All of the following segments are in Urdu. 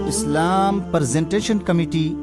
اسلام پریزنٹیشن کمیٹی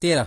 13,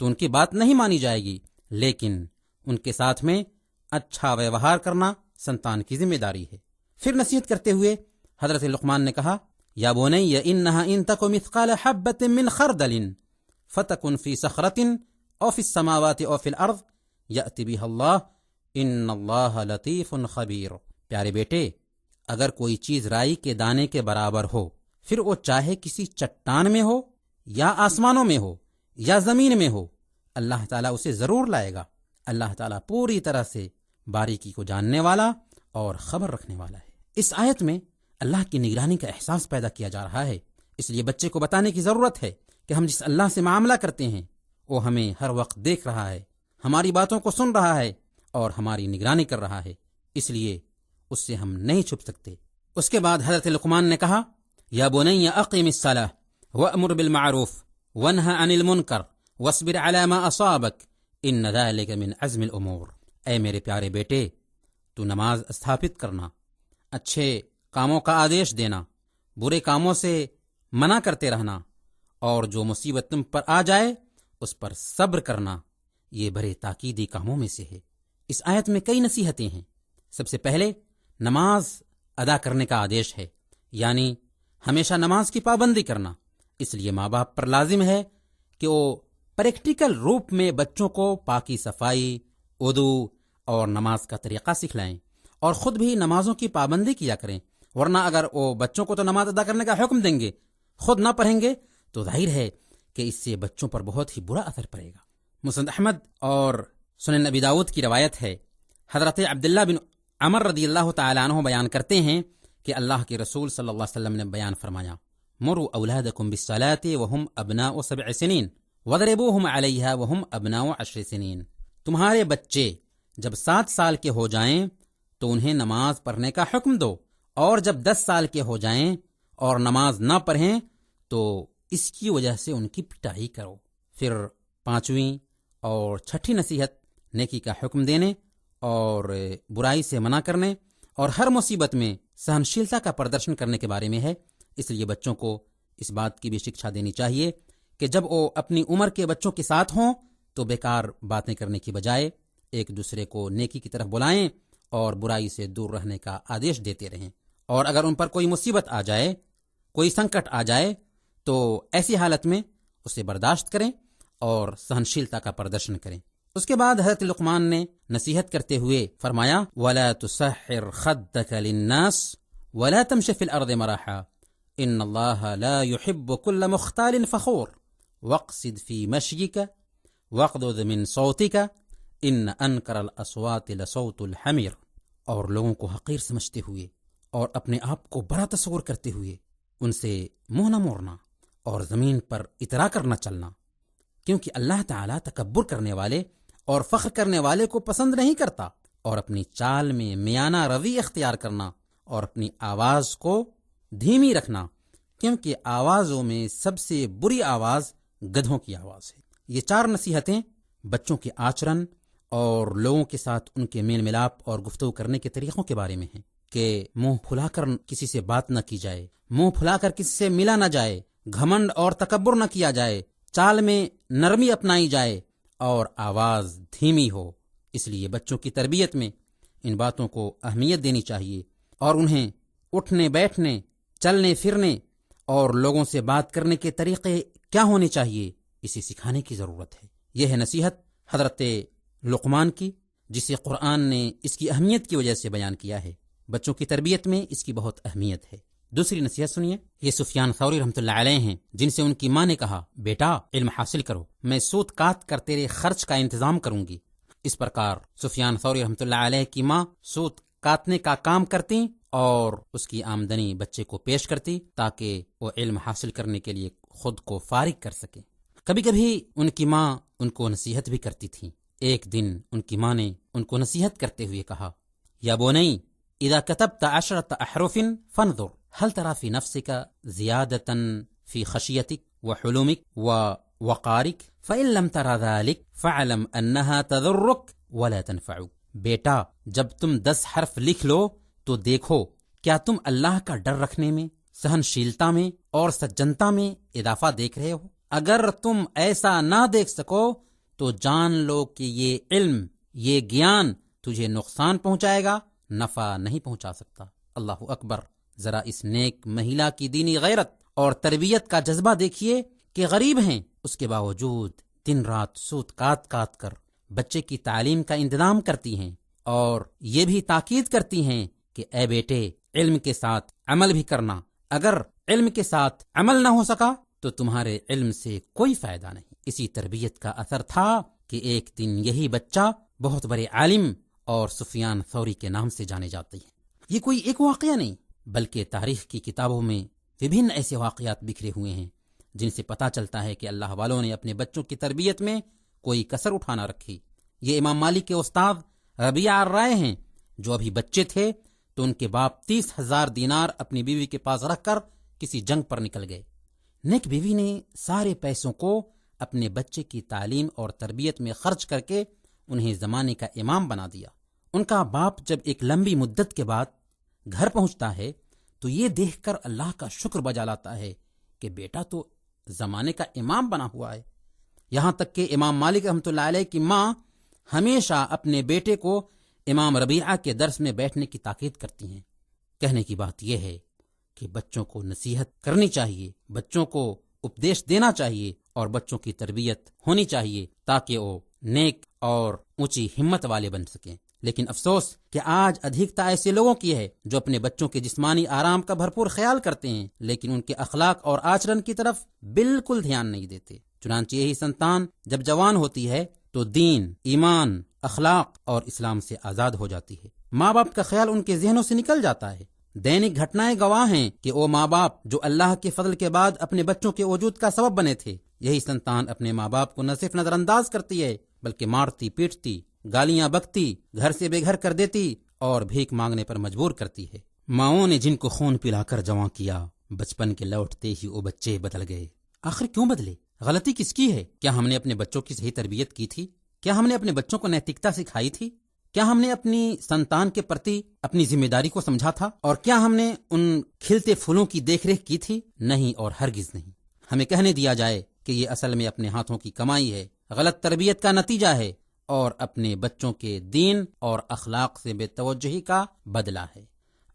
تو ان کی بات نہیں مانی جائے گی، لیکن ان کے ساتھ میں اچھا ویوہار کرنا سنتان کی ذمہ داری ہے۔ پھر نصیحت کرتے ہوئے حضرت لقمان نے کہا، یا بنی انہا ان تک مثقال حبۃ من خردل فتکن فی صخرۃ او فی السماوات او فی الارض یأتی بها اللہ ان اللہ لطیف خبیر۔ پیارے بیٹے، اگر کوئی چیز رائی کے دانے کے برابر ہو، پھر وہ چاہے کسی چٹان میں ہو یا آسمانوں میں ہو یا زمین میں ہو، اللہ تعالیٰ اسے ضرور لائے گا۔ اللہ تعالیٰ پوری طرح سے باریکی کو جاننے والا اور خبر رکھنے والا ہے۔ اس آیت میں اللہ کی نگرانی کا احساس پیدا کیا جا رہا ہے، اس لیے بچے کو بتانے کی ضرورت ہے کہ ہم جس اللہ سے معاملہ کرتے ہیں وہ ہمیں ہر وقت دیکھ رہا ہے، ہماری باتوں کو سن رہا ہے اور ہماری نگرانی کر رہا ہے، اس لیے اس سے ہم نہیں چھپ سکتے۔ اس کے بعد حضرت لقمان نے کہا، یا بنی اقم الصلاۃ وامر بالمعروف وانہا عن المنکر واصبر علی ما اصابک ان ذلک من عزم الامور۔ اے میرے پیارے بیٹے، تو نماز استھاپت کرنا، اچھے کاموں کا آدیش دینا، برے کاموں سے منع کرتے رہنا، اور جو مصیبت تم پر آ جائے اس پر صبر کرنا، یہ بڑے تاکیدی کاموں میں سے ہے۔ اس آیت میں کئی نصیحتیں ہیں۔ سب سے پہلے نماز ادا کرنے کا آدیش ہے، یعنی ہمیشہ نماز کی پابندی کرنا۔ اس لیے ماں باپ پر لازم ہے کہ وہ پریکٹیکل روپ میں بچوں کو پاکی صفائی، وضو اور نماز کا طریقہ سکھلائیں، اور خود بھی نمازوں کی پابندی کیا کریں، ورنہ اگر وہ بچوں کو تو نماز ادا کرنے کا حکم دیں گے، خود نہ پڑھیں گے، تو ظاہر ہے کہ اس سے بچوں پر بہت ہی برا اثر پڑے گا۔ مسند احمد اور سنن ابی داؤد کی روایت ہے، حضرت عبداللہ بن عمر رضی اللہ تعالیٰ عنہ بیان کرتے ہیں کہ اللہ کے رسول صلی اللہ علیہ وسلم نے بیان فرمایا، مروا اولادکم بالصلاۃ وهم ابناء 7 سنین واضربوهم علیہا وهم ابناء 10 سنین۔ تمہارے بچے جب 7 سال کے ہو جائیں تو انہیں نماز پڑھنے کا حکم دو، اور جب 10 سال کے ہو جائیں اور نماز نہ پڑھیں تو اس کی وجہ سے ان کی پٹائی کرو۔ پھر 5ویں اور 6ٹھی نصیحت نیکی کا حکم دینے اور برائی سے منع کرنے اور ہر مصیبت میں سہنشیلتا کا پردرشن کرنے کے بارے میں ہے۔ اس لیے بچوں کو اس بات کی بھی شکشا دینی چاہیے کہ جب وہ اپنی عمر کے بچوں کے ساتھ ہوں تو بیکار باتیں کرنے کی بجائے ایک دوسرے کو نیکی کی طرف بلائیں اور برائی سے دور رہنے کا آدیش دیتے رہیں، اور اگر ان پر کوئی مصیبت آ جائے، کوئی سنکٹ آ جائے تو ایسی حالت میں اسے برداشت کریں اور سہنشیلتا کا پردرشن کریں۔ اس کے بعد حضرت لقمان نے نصیحت کرتے ہوئے فرمایا، وَلَا تُسَحِّرْ خَدَّكَ لِلنَّاسِ وَلَا تَمْشِ فِي الْأَرْضِ مَرَحًا إِنَّ اللَّهَ لَا يُحِبُّ كُلَّ مُخْتَالٍ فَخُورٍ وَاقْصِدْ فِي مَشْيِكَ وَاغْضُضْ مِنْ صَوْتِكَ إِنَّ أَنْكَرَ الْأَصْوَاتِ لَصَوْتُ الْحَمِيرِ۔ اور لوگوں کو حقیر سمجھتے ہوئے اور اپنے آپ کو بڑا تصور کرتے ہوئے ان سے منہ نہ موڑنا اور زمین پر اترا کر نہ چلنا، کیونکہ اللہ تعالیٰ تکبر کرنے والے اور فخر کرنے والے کو پسند نہیں کرتا، اور اپنی چال میں میانہ روی اختیار کرنا اور اپنی آواز کو دھیمی رکھنا، کیونکہ آوازوں میں سب سے بری آواز گدھوں کی آواز ہے۔ یہ 4 نصیحتیں بچوں کے آچرن اور لوگوں کے ساتھ ان کے میل ملاپ اور گفتگو کرنے کے طریقوں کے بارے میں ہیں، کہ منہ پھلا کر کسی سے بات نہ کی جائے، منہ پھلا کر کسی سے ملا نہ جائے، گھمنڈ اور تکبر نہ کیا جائے، چال میں نرمی اپنائی جائے اور آواز دھیمی ہو۔ اس لیے بچوں کی تربیت میں ان باتوں کو اہمیت دینی چاہیے، اور انہیں اٹھنے بیٹھنے، چلنے پھرنے اور لوگوں سے بات کرنے کے طریقے کیا ہونے چاہیے، اسے سکھانے کی ضرورت ہے۔ یہ ہے نصیحت حضرت لقمان کی، جسے قرآن نے اس کی اہمیت کی وجہ سے بیان کیا ہے۔ بچوں کی تربیت میں اس کی بہت اہمیت ہے۔ دوسری نصیحت سنیے، یہ سفیان ثوری رحمۃ اللہ علیہ ہیں، جن سے ان کی ماں نے کہا، بیٹا علم حاصل کرو، میں سود کاٹ کر تیرے خرچ کا انتظام کروں گی۔ اس پرکار سفیان ثوری رحمۃ اللہ علیہ کی ماں سود کاٹنے کا کام کرتی اور اس کی آمدنی بچے کو پیش کرتی تاکہ وہ علم حاصل کرنے کے لیے خود کو فارغ کر سکے۔ کبھی کبھی ان کی ماں ان کو نصیحت بھی کرتی تھی۔ ایک دن ان کی ماں نے ان کو نصیحت کرتے ہوئے کہا، یا بنی اذا كتبت 10 احرف فانظر هل ترى في نفسك زيادة في خشيتك وحلمك ووقارك فإن لم ترى ذلك فاعلم أنها تضرك ولا تنفعك۔ بیٹا جب تم 10 حرف لکھ لو تو دیکھو کیا تم اللہ کا ڈر رکھنے میں، سہنشیلتا میں اور سجنتا میں اضافہ دیکھ رہے ہو۔ اگر تم ایسا نہ دیکھ سکو تو جان لو کہ یہ علم، یہ گیان تجھے نقصان پہنچائے گا، نفع نہیں پہنچا سکتا۔ اللہ اکبر! ذرا اس نیک مہیلا کی دینی غیرت اور تربیت کا جذبہ دیکھیے کہ غریب ہیں، اس کے باوجود دن رات سوت کاٹ کاٹ کر بچے کی تعلیم کا انتظام کرتی ہیں، اور یہ بھی تاکید کرتی ہیں کہ اے بیٹے، علم کے ساتھ عمل بھی کرنا۔ اگر علم کے ساتھ عمل نہ ہو سکا تو تمہارے علم سے کوئی فائدہ نہیں۔ اسی تربیت کا اثر تھا کہ ایک دن یہی بچہ بہت بڑے عالم اور سفیان ثوری کے نام سے جانے جاتے ہیں۔ یہ کوئی ایک واقعہ نہیں، بلکہ تاریخ کی کتابوں میں وبھن ایسے واقعات بکھرے ہوئے ہیں جن سے پتہ چلتا ہے کہ اللہ والوں نے اپنے بچوں کی تربیت میں کوئی کسر اٹھا نہ رکھی۔ یہ امام مالک کے استاد ربیعہ الرائے ہیں، جو ابھی بچے تھے تو ان کے باپ 30,000 دینار اپنی بیوی کے پاس رکھ کر کسی جنگ پر نکل گئے۔ نیک بیوی نے سارے پیسوں کو اپنے بچے کی تعلیم اور تربیت میں خرچ کر کے انہیں زمانے کا امام بنا دیا۔ ان کا باپ جب ایک لمبی مدت کے بعد گھر پہنچتا ہے تو یہ دیکھ کر اللہ کا شکر بجا لاتا ہے کہ بیٹا تو زمانے کا امام بنا ہوا ہے۔ یہاں تک کہ امام مالک رحمۃ اللہ علیہ کی ماں ہمیشہ اپنے بیٹے کو امام ربیعہ کے درس میں بیٹھنے کی تاکید کرتی ہیں۔ کہنے کی بات یہ ہے کہ بچوں کو نصیحت کرنی چاہیے، بچوں کو اپدیش دینا چاہیے، اور بچوں کی تربیت ہونی چاہیے تاکہ وہ نیک اور اونچی ہمت والے بن سکیں۔ لیکن افسوس کہ آج ادھکتا ایسے لوگوں کی ہے جو اپنے بچوں کے جسمانی آرام کا بھرپور خیال کرتے ہیں، لیکن ان کے اخلاق اور آچرن کی طرف بالکل دھیان نہیں دیتے۔ چنانچہ یہی سنتان جب جوان ہوتی ہے تو دین، ایمان، اخلاق اور اسلام سے آزاد ہو جاتی ہے۔ ماں باپ کا خیال ان کے ذہنوں سے نکل جاتا ہے۔ دینک گھٹنائیں گواہ ہیں کہ وہ ماں باپ جو اللہ کے فضل کے بعد اپنے بچوں کے وجود کا سبب بنے تھے، یہی سنتان اپنے ماں باپ کو نہ صرف نظر انداز کرتی ہے بلکہ مارتی، پیٹتی، گالیاں بکتی، گھر سے بے گھر کر دیتی اور بھیک مانگنے پر مجبور کرتی ہے۔ ماؤں نے جن کو خون پلا کر جواں کیا، بچپن کے لوٹتے ہی وہ بچے بدل گئے۔ آخر کیوں بدلے؟ غلطی کس کی ہے؟ کیا ہم نے اپنے بچوں کی صحیح تربیت کی تھی؟ کیا ہم نے اپنے بچوں کو نیتکتا سکھائی تھی؟ کیا ہم نے اپنی سنتان کے پرتی اپنی ذمہ داری کو سمجھا تھا؟ اور کیا ہم نے ان کھلتے پھولوں کی دیکھ ریکھ کی تھی؟ نہیں، اور ہرگز نہیں۔ ہمیں کہنے دیا جائے کہ یہ اصل میں اپنے ہاتھوں کی کمائی ہے، غلط تربیت کا نتیجہ ہے، اور اپنے بچوں کے دین اور اخلاق سے بے توجہی کا بدلہ ہے۔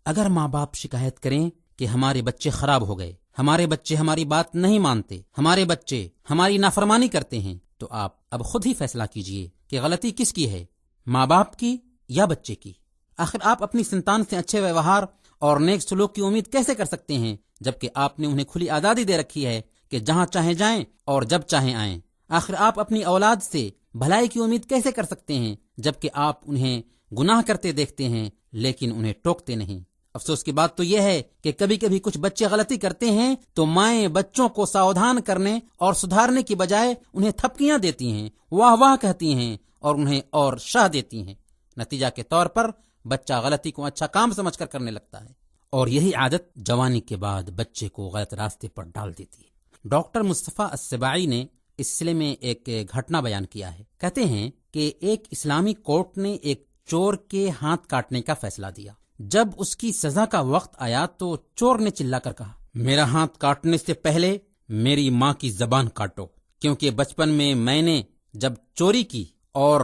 اگر ماں باپ شکایت کریں کہ ہمارے بچے خراب ہو گئے، ہمارے بچے ہماری بات نہیں مانتے، ہمارے بچے ہماری نافرمانی کرتے ہیں، تو آپ اب خود ہی فیصلہ کیجئے کہ غلطی کس کی ہے، ماں باپ کی یا بچے کی؟ آخر آپ اپنی سنتان سے اچھے ویوہار اور نیک سلوک کی امید کیسے کر سکتے ہیں جبکہ آپ نے انہیں کھلی آزادی دے رکھی ہے کہ جہاں چاہیں جائیں اور جب چاہیں آئیں؟ آخر آپ اپنی اولاد سے بھلائی کی امید کیسے کر سکتے ہیں جبکہ آپ انہیں گناہ کرتے دیکھتے ہیں لیکن انہیں ٹوکتے نہیں؟ افسوس کی بات تو یہ ہے کہ کبھی کبھی کچھ بچے غلطی کرتے ہیں تو مائیں بچوں کو ساودھان کرنے اور سدھارنے کی بجائے انہیں تھپکیاں دیتی ہیں، واہ واہ کہتی ہیں اور انہیں اور شاہ دیتی ہیں۔ نتیجہ کے طور پر بچہ غلطی کو اچھا کام سمجھ کر کرنے لگتا ہے، اور یہی عادت جوانی کے بعد بچے کو غلط راستے پر ڈال دیتی ہے۔ ڈاکٹر مصطفیٰ السباعی نے اس سلسلے میں ایک گھٹنا بیان کیا ہے۔ کہتے ہیں کہ ایک اسلامی کورٹ نے ایک چور کے ہاتھ کاٹنے کا فیصلہ دیا۔ جب اس کی سزا کا وقت آیا تو چور نے چلا کر کہا، میرا ہاتھ کاٹنے سے پہلے میری ماں کی زبان کاٹو، کیونکہ بچپن میں نے جب چوری کی اور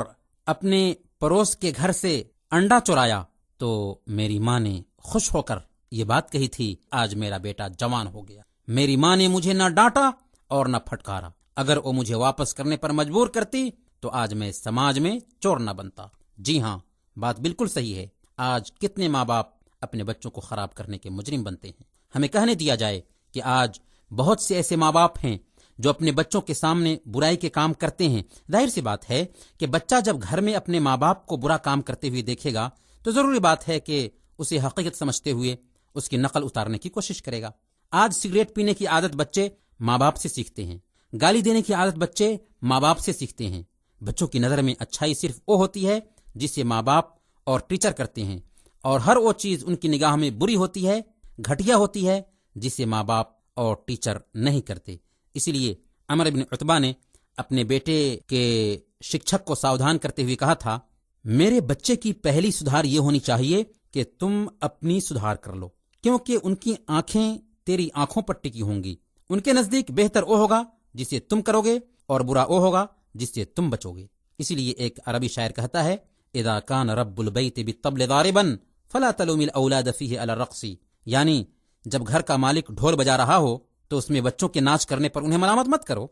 اپنے پڑوس کے گھر سے انڈا چورایا تو میری ماں نے خوش ہو کر یہ بات کہی تھی، آج میرا بیٹا جوان ہو گیا۔ میری ماں نے مجھے نہ ڈانٹا اور نہ پھٹکارا۔ اگر وہ مجھے واپس کرنے پر مجبور کرتی تو آج میں سماج میں چور نہ بنتا۔ جی ہاں، بات بالکل صحیح ہے۔ آج کتنے ماں باپ اپنے بچوں کو خراب کرنے کے مجرم بنتے ہیں۔ ہمیں کہنے دیا جائے کہ آج بہت سے ایسے ماں باپ ہیں جو اپنے بچوں کے سامنے برائی کے کام کرتے ہیں۔ ظاہر سی بات ہے کہ بچہ جب گھر میں اپنے ماں باپ کو برا کام کرتے ہوئے دیکھے گا تو ضروری بات ہے کہ اسے حقیقت سمجھتے ہوئے اس کی نقل اتارنے کی کوشش کرے گا۔ آج سگریٹ پینے کی عادت بچے ماں باپ سے سیکھتے ہیں، گالی دینے کی عادت بچے ماں باپ سے سیکھتے ہیں۔ بچوں کی نظر میں اچھائی صرف وہ ہوتی ہے جسے ماں باپ اور ٹیچر کرتے ہیں، اور ہر وہ چیز ان کی نگاہ میں بری ہوتی ہے، گھٹیا ہوتی ہے، جسے ماں باپ اور ٹیچر نہیں کرتے۔ اسی لیے عمر بن عتبہ نے اپنے بیٹے کے شکشک کو ساودھان کرتے ہوئے کہا تھا، میرے بچے کی پہلی سدھار یہ ہونی چاہیے کہ تم اپنی سدھار کر لو، کیونکہ ان کی آنکھیں تیری آنکھوں پر ٹکی ہوں گی۔ ان کے نزدیک بہتر وہ ہوگا جسے تم کرو گے، اور برا وہ ہوگا جس سے تم بچو گے۔ اسی لیے ایک عربی شاعر کہتا ہے اذا کان رب البیت بالطبل ضاربا فلا تلوم الاولاد فیہ علی الرقص، یعنی جب گھر کا مالک ڈھول بجا رہا ہو تو اس میں بچوں کے ناچ کرنے پر انہیں ملامت مت کرو۔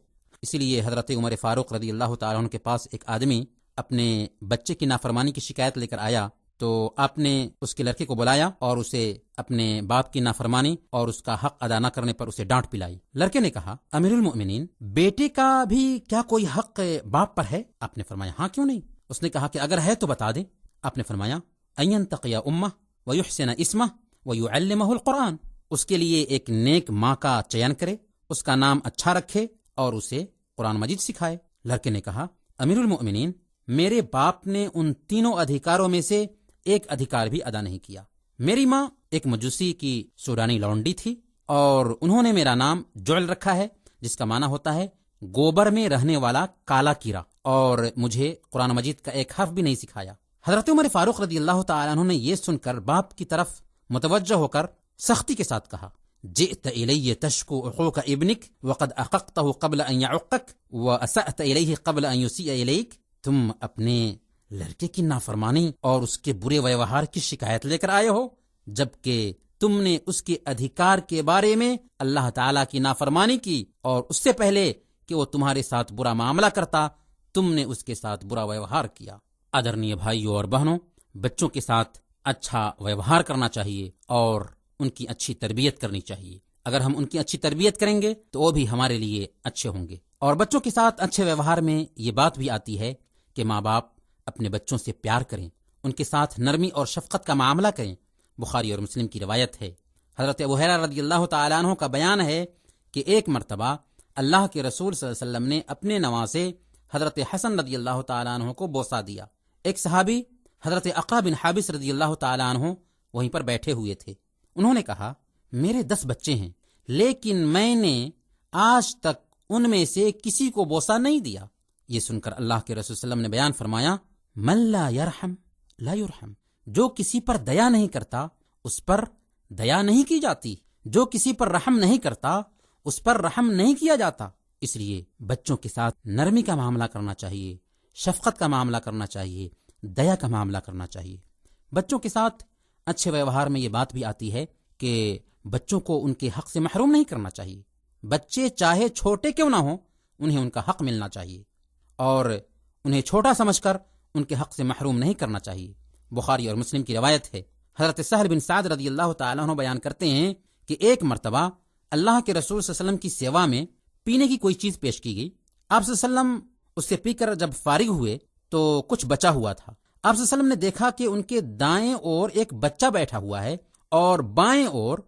اسی لیے حضرت عمر فاروق رضی اللہ تعالیٰ عنہ کے پاس ایک آدمی اپنے بچے کی نافرمانی کی شکایت لے کر آیا تو آپ نے اس کے لڑکے کو بلایا اور اسے اپنے باپ کی نافرمانی اور اس کا حق ادا نہ کرنے پر اسے ڈانٹ پلائی۔ لڑکے نے کہا امیر المؤمنین، بیٹے کا بھی کیا کوئی حق باپ پر ہے؟ آپ نے فرمایا ہاں کیوں نہیں۔ اس نے کہا کہ اگر ہے تو بتا دیں۔ آپ نے فرمایا ان ينتقي امه ويحسن اسمه ويعلمه القرآن، اس کے لیے ایک نیک ماں کا چین کرے، اس کا نام اچھا رکھے اور اسے قرآن مجید سکھائے۔ لڑکے نے کہا امیر المؤمنین، میرے باپ نے ان تینوں ادھیکاروں میں سے ایک ادھیکار بھی ادا نہیں کیا۔ میری ماں ایک مجوسی کی سوڈانی لونڈی تھی اور انہوں نے میرا نام جعل رکھا ہے، جس کا معنی ہوتا ہے گوبر میں رہنے والا کالا کیڑا، اور مجھے قرآن مجید کا ایک حرف بھی نہیں سکھایا۔ حضرت عمر فاروق رضی اللہ تعالیٰ عنہ نے یہ سن کر باپ کی طرف متوجہ ہو کر سختی کے ساتھ کہا جئت الی تشکو عقوق ابنک وقد اققتہ قبل ان یعقک واسأت الیہ قبل ان یسیء الیک، تم اپنے لڑکے کی نافرمانی اور اس کے برے ویوہار کی شکایت لے کر آئے ہو، جبکہ تم نے اس کے ادھیکار کے بارے میں اللہ تعالیٰ کی نافرمانی کی، اور اس سے پہلے کہ وہ تمہارے ساتھ برا معاملہ کرتا تم نے اس کے ساتھ برا ویوہار کیا۔ آدرنیہ بھائیوں اور بہنوں، بچوں کے ساتھ اچھا ویوہار کرنا چاہیے اور ان کی اچھی تربیت کرنی چاہیے۔ اگر ہم ان کی اچھی تربیت کریں گے تو وہ بھی ہمارے لیے اچھے ہوں گے۔ اور بچوں کے ساتھ اچھے ویوہار میں یہ بات بھی آتی ہے کہ ماں باپ اپنے بچوں سے پیار کریں، ان کے ساتھ نرمی اور شفقت کا معاملہ کریں۔ بخاری اور مسلم کی روایت ہے، حضرت ابو ہریرہ رضی اللہ تعالیٰ عنہ کا بیان ہے کہ ایک مرتبہ اللہ کے رسول صلی اللہ علیہ وسلم نے اپنے نواسے حضرت حسن رضی اللہ تعالیٰ عنہ کو بوسہ دیا۔ ایک صحابی حضرت عقبہ بن حابس رضی اللہ تعالیٰ عنہ وہیں پر بیٹھے ہوئے تھے۔ انہوں نے کہا میرے 10 بچے ہیں، لیکن میں نے آج تک ان میں سے کسی کو بوسہ نہیں دیا۔ یہ سن کر اللہ کے رسول صلی اللہ علیہ وسلم نے بیان فرمایا من لا یرحم لا یرحم، جو کسی پر دیا نہیں کرتا اس پر دیا نہیں کی جاتی، جو کسی پر رحم نہیں کرتا اس پر رحم نہیں کیا جاتا۔ اس لیے بچوں کے ساتھ نرمی کا معاملہ کرنا چاہیے، شفقت کا معاملہ کرنا چاہیے، دیا کا معاملہ کرنا چاہیے۔ بچوں کے ساتھ اچھے ویوہار میں یہ بات بھی آتی ہے کہ بچوں کو ان کے حق سے محروم نہیں کرنا چاہیے۔ بچے چاہے چھوٹے کیوں نہ ہوں، انہیں ان کا حق ملنا چاہیے اور انہیں چھوٹا سمجھ کر ان کے حق سے محروم نہیں کرنا چاہیے۔ بخاری اور مسلم کی روایت ہے، حضرت سہل بن سعد رضی اللہ تعالیٰ عنہ بیان کرتے ہیں کہ ایک مرتبہ اللہ کے رسول صلی اللہ علیہ وسلم کی سیوا میں پینے کی کوئی چیز پیش کی گئی۔ آپ صلی اللہ علیہ وسلم اس سے پی کر جب فارغ ہوئے تو کچھ بچا ہوا تھا۔ آپ صلی اللہ علیہ وسلم نے دیکھا کہ ان کے دائیں اور ایک بچہ بیٹھا ہوا ہے اور بائیں اور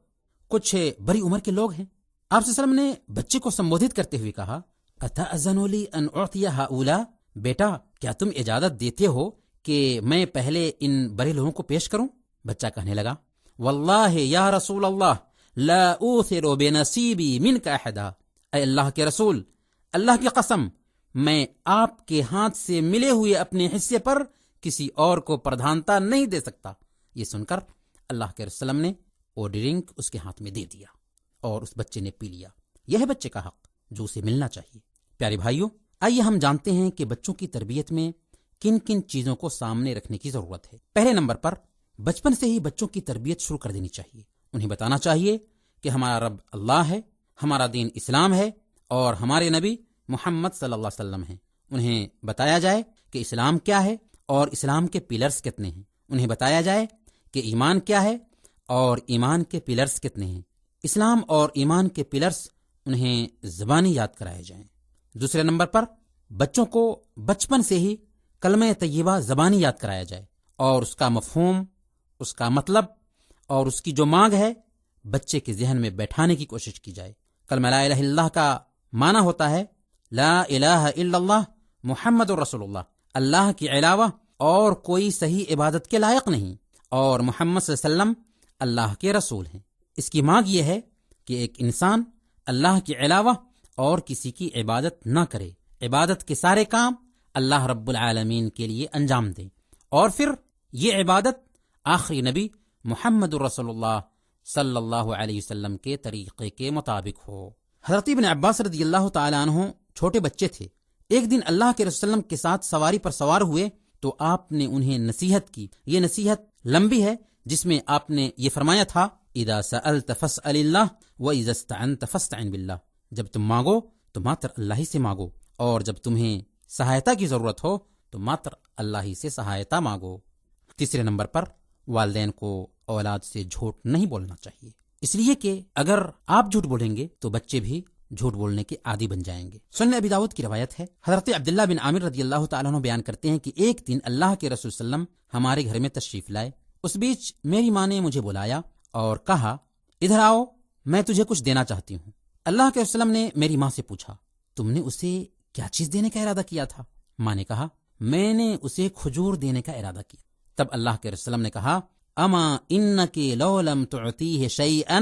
کچھ بڑی عمر کے لوگ ہیں۔ آپ صلی اللہ علیہ وسلم نے بچے کو سمبودھت کرتے ہوئے کہا اتأذن لی ان اعطی ہؤلاء، بیٹا کیا تم اجازت دیتے ہو کہ میں پہلے ان بڑے لوگوں کو پیش کروں؟ بچہ کہنے لگا واللہ یا رسول اللہ لا اوثر بنصیبی منک احدا، اے اللہ کے رسول، اللہ کی قسم میں آپ کے ہاتھ سے ملے ہوئے اپنے حصے پر کسی اور کو پردھانتا نہیں دے سکتا۔ یہ سن کر اللہ کے رسول نے وہ ڈرنک اس کے ہاتھ میں دے دیا اور اس بچے نے پی لیا۔ یہ ہے بچے کا حق جو اسے ملنا چاہیے۔ پیارے بھائیوں، آئیے ہم جانتے ہیں کہ بچوں کی تربیت میں کن کن چیزوں کو سامنے رکھنے کی ضرورت ہے۔ پہلے نمبر پر بچپن سے ہی بچوں کی تربیت شروع کر دینی چاہیے۔ انہیں بتانا چاہیے کہ ہمارا رب اللہ ہے، ہمارا دین اسلام ہے اور ہمارے نبی محمد صلی اللہ علیہ وسلم ہیں۔ انہیں بتایا جائے کہ اسلام کیا ہے اور اسلام کے پلرز کتنے ہیں۔ انہیں بتایا جائے کہ ایمان کیا ہے اور ایمان کے پلرز کتنے ہیں۔ اسلام اور ایمان کے پلرز انہیں زبانی یاد کرائے جائیں۔ دوسرے نمبر پر بچوں کو بچپن سے ہی کلمہ طیبہ زبانی یاد کرایا جائے اور اس کا مفہوم، اس کا مطلب اور اس کی جو مانگ ہے بچے کے ذہن میں بیٹھانے کی کوشش کی جائے۔ کلمہ لا الہ الا اللہ کا معنی ہوتا ہے لا الہ الا اللہ محمد رسول اللہ، اللہ کے علاوہ اور کوئی صحیح عبادت کے لائق نہیں اور محمد صلی اللہ علیہ وسلم اللہ کے رسول ہیں۔ اس کی مانگ یہ ہے کہ ایک انسان اللہ کے علاوہ اور کسی کی عبادت نہ کرے، عبادت کے سارے کام اللہ رب العالمین کے لیے انجام دے، اور پھر یہ عبادت آخری نبی محمد رسول اللہ صلی اللہ علیہ وسلم کے طریقے کے مطابق ہو۔ حضرت ابن عباس رضی اللہ تعالیٰ عنہ چھوٹے بچے تھے۔ ایک دن اللہ کے رسول وسلم کے ساتھ سواری پر سوار ہوئے تو آپ نے انہیں نصیحت کی. یہ نصیحت لمبی ہے جس میں آپ نے یہ فرمایا تھا اذا سألت فاسأل اللہ واذا استعنت فاستعن باللہ. جب تم مانگو تو ماتر اللہ ہی سے مانگو، اور جب تمہیں سہایتا کی ضرورت ہو تو ماتر اللہ ہی سے سہایتا مانگو. تیسرے نمبر پر والدین کو اولاد سے جھوٹ نہیں بولنا چاہیے، اس لیے کہ اگر آپ جھوٹ بولیں گے تو بچے بھی جھوٹ بولنے کے عادی بن جائیں گے. سنن ابی داؤد کی روایت ہے، حضرت عبداللہ بن عامر رضی اللہ تعالیٰ عنہ بیان کرتے ہیں کہ ایک دن اللہ کے رسول صلی اللہ علیہ وسلم ہمارے گھر میں تشریف لائے. اس بیچ میری ماں نے مجھے بلایا اور کہا ادھر آؤ، میں تجھے کچھ دینا چاہتی ہوں. اللہ کے رسول نے میری ماں سے پوچھا تم نے اسے کیا چیز دینے کا ارادہ کیا تھا؟ ماں نے کہا میں نے اسے کھجور دینے کا ارادہ کیا. تب اللہ کے رسول نے کہا اما انکی لو لم تعطیہ شیئا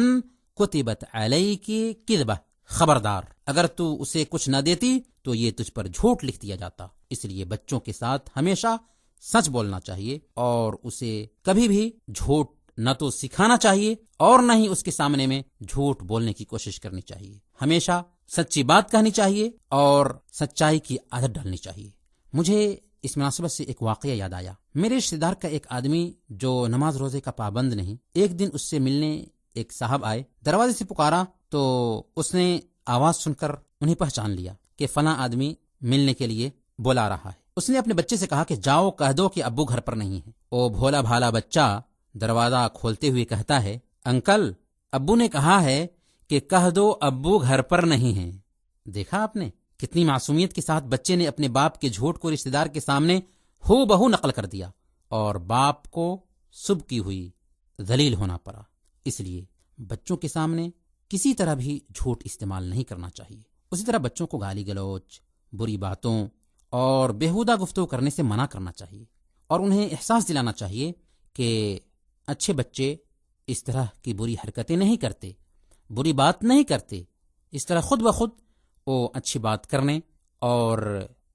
کتبت علیک کذبہ، خبردار اگر تو اسے کچھ نہ دیتی تو یہ تجھ پر جھوٹ لکھ دیا جاتا. اس لیے بچوں کے ساتھ ہمیشہ سچ بولنا چاہیے اور اسے کبھی بھی جھوٹ نہ تو سکھانا چاہیے اور نہ ہی اس کے سامنے میں جھوٹ بولنے کی کوشش کرنی چاہیے. ہمیشہ سچی بات کہنی چاہیے اور سچائی کی عادت ڈالنی چاہیے. مجھے اس مناسبت سے ایک واقعہ یاد آیا. میرے رشتہ دار کا ایک آدمی جو نماز روزے کا پابند نہیں، ایک دن اس سے ملنے ایک صاحب آئے. دروازے سے پکارا تو اس نے آواز سن کر انہیں پہچان لیا کہ فلاں آدمی ملنے کے لیے بلا رہا ہے. اس نے اپنے بچے سے کہا کہ جاؤ کہہ دو کہ ابو گھر پر نہیں ہے. وہ بھولا بھالا بچہ دروازہ کھولتے ہوئے کہتا ہے انکل ابو نے کہا ہے کہ کہہ دو ابو گھر پر نہیں ہیں. دیکھا آپ نے کتنی معصومیت کے ساتھ بچے نے اپنے باپ کے جھوٹ کو رشتہ دار کے سامنے ہو بہو نقل کر دیا اور باپ کو صبح کی ہوئی ذلیل ہونا پڑا. اس لیے بچوں کے سامنے کسی طرح بھی جھوٹ استعمال نہیں کرنا چاہیے. اسی طرح بچوں کو گالی گلوچ، بری باتوں اور بیہودہ گفتگو کرنے سے منع کرنا چاہیے اور انہیں احساس دلانا چاہیے کہ اچھے بچے اس طرح کی بری حرکتیں نہیں کرتے، بری بات نہیں کرتے. اس طرح خود بخود وہ اچھی بات کرنے اور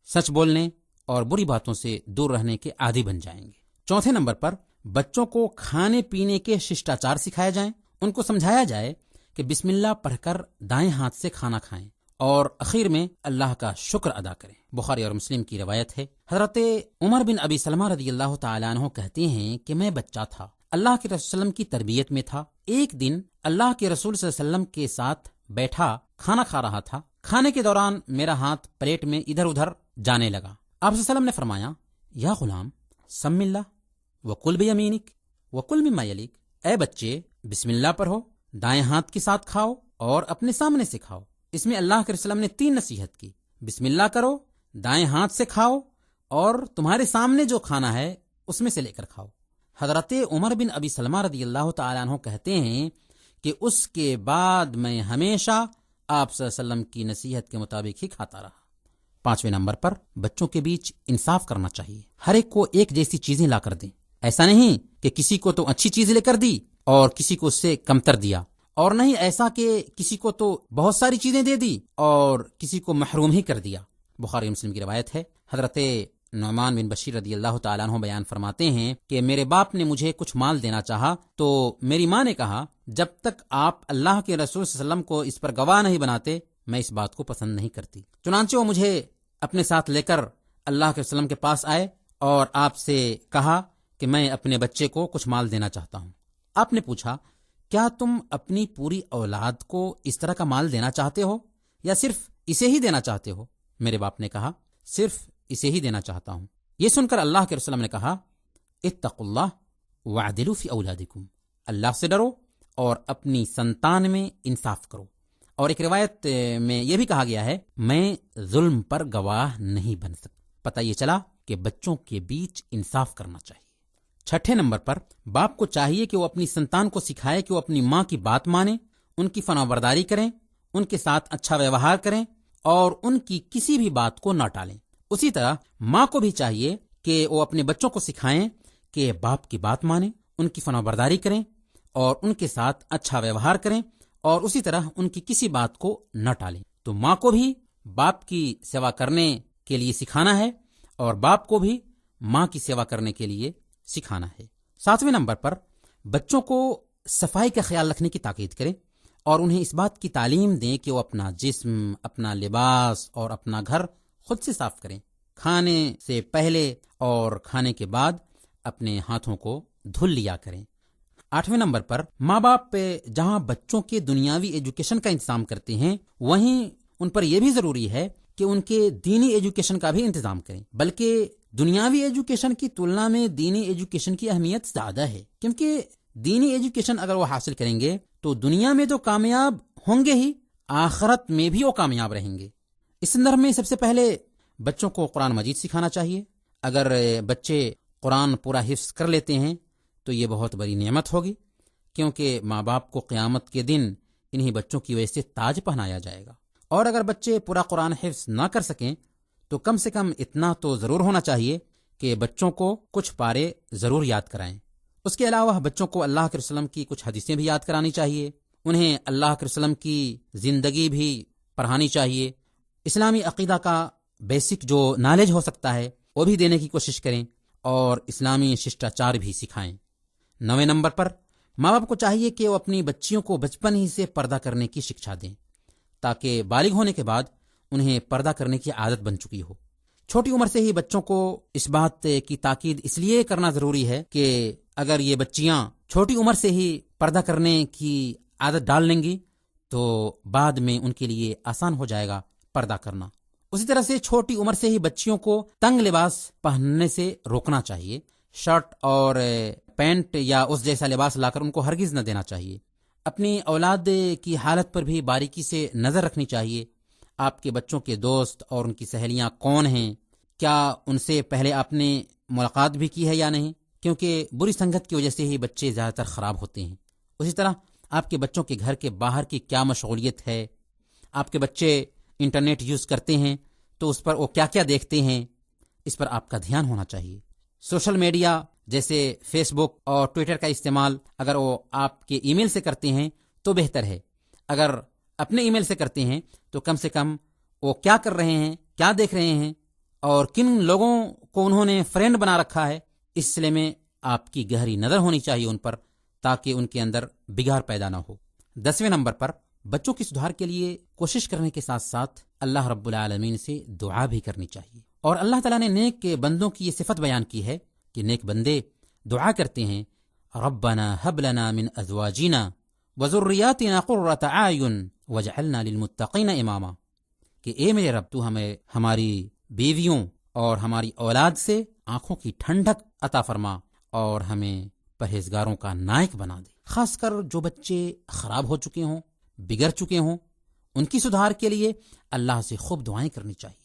سچ بولنے اور بری باتوں سے دور رہنے کے عادی بن جائیں گے. چوتھے نمبر پر بچوں کو کھانے پینے کے ششٹاچار سکھائے جائیں. ان کو سمجھایا جائے کہ بسم اللہ پڑھ کر دائیں ہاتھ سے کھانا کھائیں اور اخیر میں اللہ کا شکر ادا کریں. بخاری اور مسلم کی روایت ہے. حضرت عمر بن ابی سلمہ رضی اللہ تعالیٰ عنہ کہتے ہیں کہ میں بچہ تھا، اللہ کے رسول صلی اللہ علیہ وسلم کی تربیت میں تھا. ایک دن اللہ کے رسول صلی اللہ علیہ وسلم کے ساتھ بیٹھا کھانا کھا رہا تھا. کھانے کے دوران میرا ہاتھ پلیٹ میں ادھر ادھر جانے لگا. آپ صلی اللہ علیہ وسلم نے فرمایا یا غلام سم اللہ وکل بیمینک وکل مما یلیک، اے بچے بسم اللہ پڑھو، دائیں ہاتھ کے ساتھ کھاؤ اور اپنے سامنے سے کھاؤ. اس میں اللہ کے رسول صلی اللہ علیہ وسلم نے 3 نصیحت کی. بسم اللہ کرو، دائیں ہاتھ سے کھاؤ اور تمہارے سامنے جو کھانا ہے اس میں سے لے کر کھاؤ. حضرت عمر بن ابی سلمہ رضی اللہ تعالیٰ عنہ کہتے ہیں کہ اس کے بعد میں ہمیشہ آپ صلی اللہ علیہ وسلم کی نصیحت کے مطابق ہی کھاتا رہا. 5ویں نمبر پر بچوں کے بیچ انصاف کرنا چاہیے. ہر ایک کو ایک جیسی چیزیں لا کر دیں. ایسا نہیں کہ کسی کو تو اچھی چیز لے کر دی اور کسی کو اس سے کمتر دیا، اور نہیں ایسا کہ کسی کو تو بہت ساری چیزیں دے دی اور کسی کو محروم ہی کر دیا. بخاری مسلم کی روایت ہے. حضرت نعمان بن بشیر رضی اللہ تعالیٰ عنہ بیان فرماتے ہیں کہ میرے باپ نے مجھے کچھ مال دینا چاہا تو میری ماں نے کہا جب تک آپ اللہ کے رسول صلی اللہ علیہ وسلم کو اس پر گواہ نہیں بناتے میں اس بات کو پسند نہیں کرتی. چنانچہ وہ مجھے اپنے ساتھ لے کر اللہ کے وسلم کے پاس آئے اور آپ سے کہا کہ میں اپنے بچے کو کچھ مال دینا چاہتا ہوں. آپ نے پوچھا کیا تم اپنی پوری اولاد کو اس طرح کا مال دینا چاہتے ہو یا صرف اسے ہی دینا چاہتے ہو؟ میرے باپ نے کہا صرف اسے ہی دینا چاہتا ہوں. یہ سن کر اللہ کے رسول نے کہا اتقوا اللہ وعدلوا فی اولادکم، اللہ سے ڈرو اور اپنی سنتان میں انصاف کرو. اور ایک روایت میں یہ بھی کہا گیا ہے میں ظلم پر گواہ نہیں بن سکتا. پتہ یہ چلا کہ بچوں کے بیچ انصاف کرنا چاہیے. 6 نمبر پر باپ کو چاہیے کہ وہ اپنی سنتان کو سکھائے کہ وہ اپنی ماں کی بات مانیں، ان کی فرمانبرداری کریں، ان کے ساتھ اچھا ویوہار کریں اور ان کی کسی بھی بات کو نہ ٹالیں. اسی طرح ماں کو بھی چاہیے کہ وہ اپنے بچوں کو سکھائیں کہ باپ کی بات مانیں، ان کی فرمانبرداری کریں اور ان کے ساتھ اچھا ویوہار کریں اور اسی طرح ان کی کسی بات کو نہ ٹالیں. تو ماں کو بھی باپ کی سیوا کرنے کے لیے سکھانا ہے اور باپ کو بھی ماں کی سیوا کرنے کے لیے سکھانا ہے. 7ویں نمبر پر بچوں کو صفائی کا خیال رکھنے کی تاکید کریں اور انہیں اس بات کی تعلیم دیں کہ وہ اپنا جسم، اپنا لباس اور اپنا گھر خود سے صاف کریں، کھانے سے پہلے اور کھانے کے بعد اپنے ہاتھوں کو دھل لیا کریں۔ 8ویں نمبر پر ماں باپ جہاں بچوں کے دنیاوی ایجوکیشن کا انتظام کرتے ہیں، وہیں ان پر یہ بھی ضروری ہے کہ ان کے دینی ایجوکیشن کا بھی انتظام کریں، بلکہ دنیاوی ایجوکیشن کی تلنا میں دینی ایجوکیشن کی اہمیت زیادہ ہے، کیونکہ دینی ایجوکیشن اگر وہ حاصل کریں گے تو دنیا میں تو کامیاب ہوں گے ہی، آخرت میں بھی وہ کامیاب رہیں گے۔ اس سندرب میں سب سے پہلے بچوں کو قرآن مجید سکھانا چاہیے۔ اگر بچے قرآن پورا حفظ کر لیتے ہیں تو یہ بہت بڑی نعمت ہوگی، کیونکہ ماں باپ کو قیامت کے دن انہی بچوں کی وجہ سے تاج پہنایا جائے گا۔ اور اگر بچے پورا قرآن حفظ نہ کر سکیں تو کم سے کم اتنا تو ضرور ہونا چاہیے کہ بچوں کو کچھ پارے ضرور یاد کرائیں۔ اس کے علاوہ بچوں کو اللہ کے رسول کی کچھ حدیثیں بھی یاد کرانی چاہیے، انہیں اللہ کے رسول کی زندگی بھی پڑھانی چاہیے، اسلامی عقیدہ کا بیسک جو نالج ہو سکتا ہے وہ بھی دینے کی کوشش کریں، اور اسلامی ششٹاچار بھی سکھائیں۔ 9ویں نمبر پر ماں باپ کو چاہیے کہ وہ اپنی بچیوں کو بچپن ہی سے پردہ کرنے کی شکشا دیں، تاکہ بالغ ہونے کے بعد انہیں پردہ کرنے کی عادت بن چکی ہو۔ چھوٹی عمر سے ہی بچوں کو اس بات کی تاکید اس لیے کرنا ضروری ہے کہ اگر یہ بچیاں چھوٹی عمر سے ہی پردہ کرنے کی عادت ڈال لیں گی تو بعد میں ان کے لیے آسان ہو جائے گا پردہ کرنا۔ اسی طرح سے چھوٹی عمر سے ہی بچیوں کو تنگ لباس پہننے سے روکنا چاہیے، شرٹ اور پینٹ یا اس جیسا لباس لا کر ان کو ہرگز نہ دینا چاہیے۔ اپنی اولاد کی حالت پر بھی باریکی سے نظر رکھنی چاہیے۔ آپ کے بچوں کے دوست اور ان کی سہیلیاں کون ہیں، کیا ان سے پہلے آپ نے ملاقات بھی کی ہے یا نہیں، کیونکہ بری سنگت کی وجہ سے ہی بچے زیادہ تر خراب ہوتے ہیں۔ اسی طرح آپ کے بچوں کے گھر کے باہر کی کیا مشغولیت ہے، آپ کے بچے انٹرنیٹ یوز کرتے ہیں تو اس پر وہ کیا کیا دیکھتے ہیں، اس پر آپ کا دھیان ہونا چاہیے۔ سوشل میڈیا جیسے فیس بک اور ٹویٹر کا استعمال اگر وہ آپ کے ای میل سے کرتے ہیں تو بہتر ہے، اگر اپنے ای میل سے کرتے ہیں تو کم سے کم وہ کیا کر رہے ہیں، کیا دیکھ رہے ہیں اور کن لوگوں کو انہوں نے فرینڈ بنا رکھا ہے، اس سلسلے میں آپ کی گہری نظر ہونی چاہیے ان پر، تاکہ ان کے اندر بگاڑ پیدا نہ ہو۔ 10ویں نمبر پر بچوں کی سدھار کے لیے کوشش کرنے کے ساتھ ساتھ اللہ رب العالمین سے دعا بھی کرنی چاہیے۔ اور اللہ تعالیٰ نے نیک بندوں کی یہ صفت بیان کی ہے کہ نیک بندے دعا کرتے ہیں، ربنا هب لنا من ازواجنا وذریاتنا قرۃ اعین واجعلنا للمتقین اماما، کہ اے میرے رب تو ہمیں ہماری بیویوں اور ہماری اولاد سے آنکھوں کی ٹھنڈک عطا فرما اور ہمیں پرہیزگاروں کا نائک بنا دے۔ خاص کر جو بچے خراب ہو چکے ہوں، بگڑ چکے ہوں، ان کی سدھار کے لیے اللہ سے خوب دعائیں کرنی چاہیے۔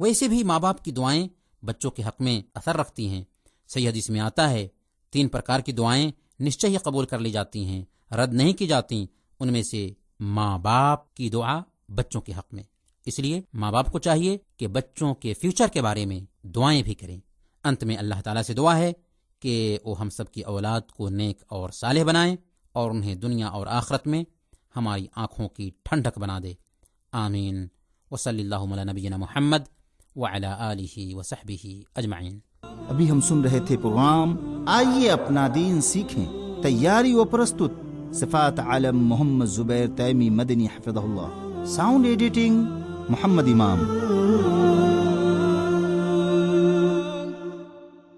ویسے بھی ماں باپ کی دعائیں بچوں کے حق میں اثر رکھتی ہیں۔ صحیح حدیث میں آتا ہے 3 پرکار کی دعائیں نشچے ہی قبول کر لی جاتی ہیں، رد نہیں کی جاتی، ان میں سے ماں باپ کی دعا بچوں کے حق میں۔ اس لیے ماں باپ کو چاہیے کہ بچوں کے فیوچر کے بارے میں دعائیں بھی کریں۔ انت میں اللہ تعالیٰ سے دعا ہے کہ وہ ہم سب کی اولاد کو نیک اور صالح بنائیں اور انہیں دنیا اور آخرت میں ہماری آنکھوں کی ٹھنڈک بنا دے۔ آمین۔ وصلی اللہ علی نبینا محمد وعلی آلہ وصحبہ اجمعین۔ ابھی ہم سن رہے تھے پروگرام آئیے اپنا دین سیکھیں، تیاری و پرستت صفات عالم محمد زبیر تیمی مدنی حفظہ اللہ، ساؤنڈ ایڈیٹنگ محمد امام۔